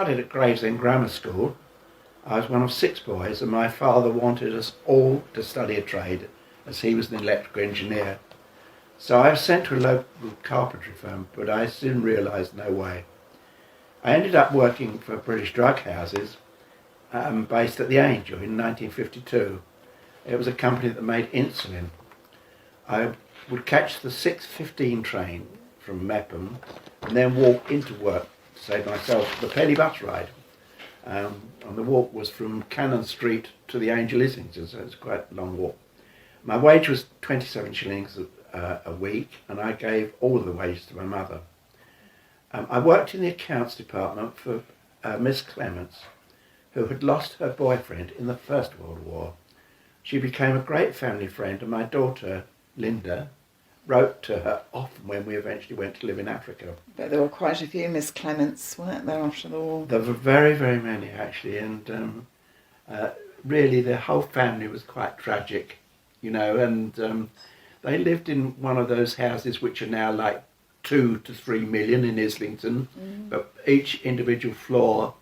studied at Gravesend Grammar School. I was one of 6 boys, and my father wanted us all to study a trade, as he was an electrical engineer. So I was sent to a local carpentry firm, but I soon realised no way. I ended up working for British drug houses, based at the Angel in 1952. It was a company that made insulin. I would catch the 6:15 train from Mepham and then walk into work to save myself the penny bus ride. And the walk was from Cannon Street to the Angel Islington, so it was quite a long walk. My wage was 27 shillings a week, and I gave all of the wages to my mother. I worked in the accounts department for Miss Clements, who had lost her boyfriend in the First World War. She became a great family friend, and my daughter, Linda, wrote to her often when we eventually went to live in Africa. But there were quite a few Miss Clements, weren't there, after the war? There were very, very many, actually, and really the whole family was quite tragic, you know, and they lived in one of those houses which are now like 2 to 3 million in Islington, but each individual floor,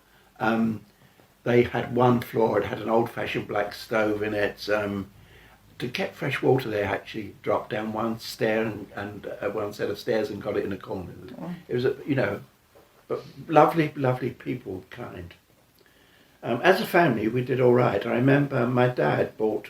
they had one floor, it had an old-fashioned black stove in it. To get fresh water, they actually dropped down one stair and one set of stairs and got it in a corner. It was, you know, but lovely, lovely people, kind. As a family, we did all right. I remember my dad had bought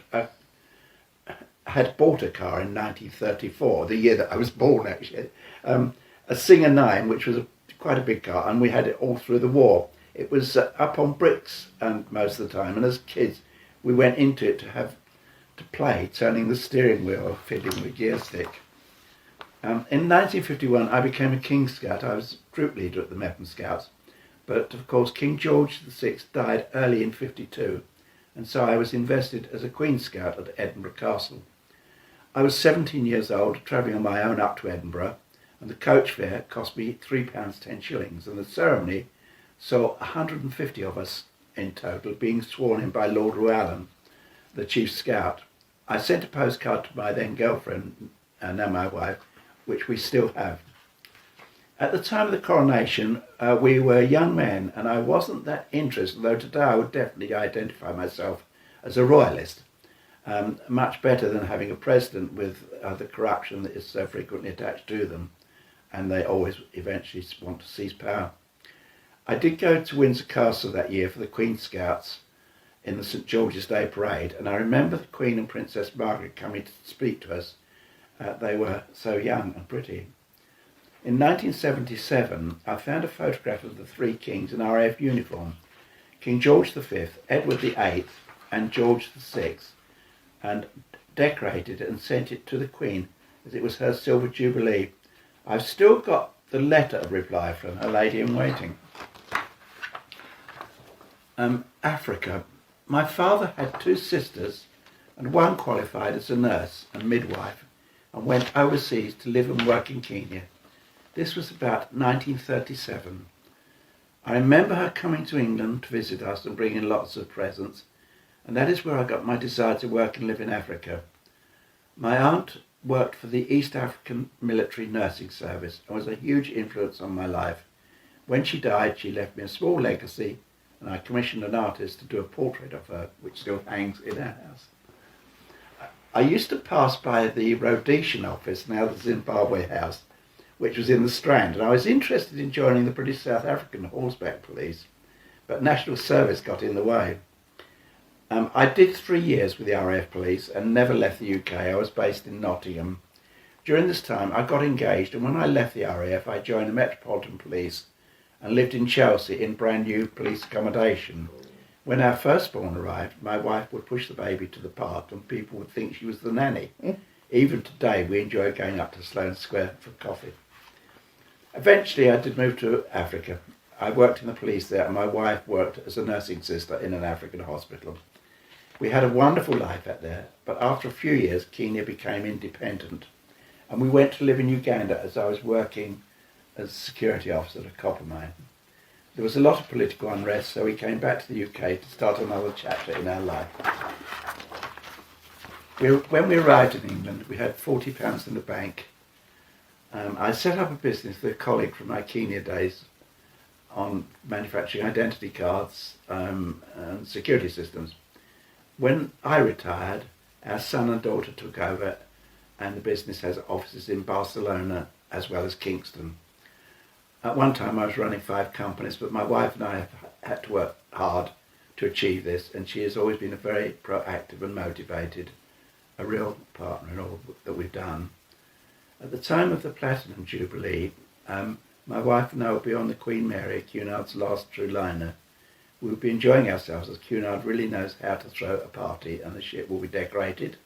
a car in 1934, the year that I was born, actually. A Singer 9, which was quite a big car, and we had it all through the war. It was up on bricks and most of the time, and as kids, we went into it to play, turning the steering wheel, fiddling the gear stick. In 1951, I became a King Scout. I was group leader at the Mepham Scouts, but of course King George VI died early in 52, and so I was invested as a Queen Scout at Edinburgh Castle. I was 17 years old, travelling on my own up to Edinburgh, and the coach fare cost me £3.10, and the ceremony saw 150 of us in total being sworn in by Lord Llewellyn, the Chief Scout. I sent a postcard to my then girlfriend, and now my wife, which we still have. At the time of the coronation, we were young men, and I wasn't that interested, though today I would definitely identify myself as a royalist. Much better than having a president with the corruption that is so frequently attached to them, and they always eventually want to seize power. I did go to Windsor Castle that year for the Queen Scouts in the St George's Day Parade, and I remember the Queen and Princess Margaret coming to speak to us. They were so young and pretty. In 1977, I found a photograph of the 3 kings in RAF uniform, King George V, Edward VIII and George VI, and decorated it and sent it to the Queen as it was her Silver Jubilee. I've still got the letter of reply from her lady in waiting. Africa. My father had 2 sisters, and one qualified as a nurse and midwife and went overseas to live and work in Kenya. This was about 1937. I remember her coming to England to visit us and bringing lots of presents, and that is where I got my desire to work and live in Africa. My aunt worked for the East African Military Nursing Service and was a huge influence on my life. When she died, she left me a small legacy, and I commissioned an artist to do a portrait of her, which still hangs in our house. I used to pass by the Rhodesian office, now the Zimbabwe House, which was in the Strand, and I was interested in joining the British South African Horseback Police, but national service got in the way. I did 3 years with the RAF Police and never left the UK. I was based in Nottingham. During this time, I got engaged, and when I left the RAF, I joined the Metropolitan Police and lived in Chelsea in brand new police accommodation. When our firstborn arrived, my wife would push the baby to the park and people would think she was the nanny. Even today, we enjoy going up to Sloane Square for coffee. Eventually, I did move to Africa. I worked in the police there, and my wife worked as a nursing sister in an African hospital. We had a wonderful life out there, but after a few years, Kenya became independent, and we went to live in Uganda as I was working as a security officer at a copper mine. There was a lot of political unrest, so we came back to the UK to start another chapter in our life. When we arrived in England, we had £40 in the bank. I set up a business with a colleague from my Kenya days, on manufacturing identity cards and security systems. When I retired, our son and daughter took over, and the business has offices in Barcelona as well as Kingston. At one time I was running 5 companies, but my wife and I have had to work hard to achieve this, and she has always been a very proactive and motivated, a real partner in all that we've done. At the time of the Platinum Jubilee, my wife and I will be on the Queen Mary, Cunard's last true liner. We will be enjoying ourselves, as Cunard really knows how to throw a party, and the ship will be decorated,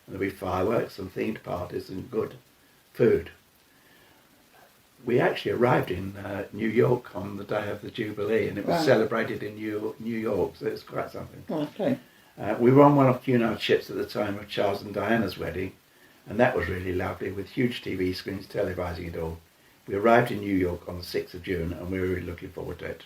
and there'll be fireworks and themed parties and good food. We actually arrived in New York on the day of the Jubilee, and it was celebrated in New York, so it's quite something. Oh, okay. We were on one of Cunard's ships at the time of Charles and Diana's wedding, and that was really lovely, with huge TV screens televising it all. We arrived in New York on the 6th of June, and we were really looking forward to it.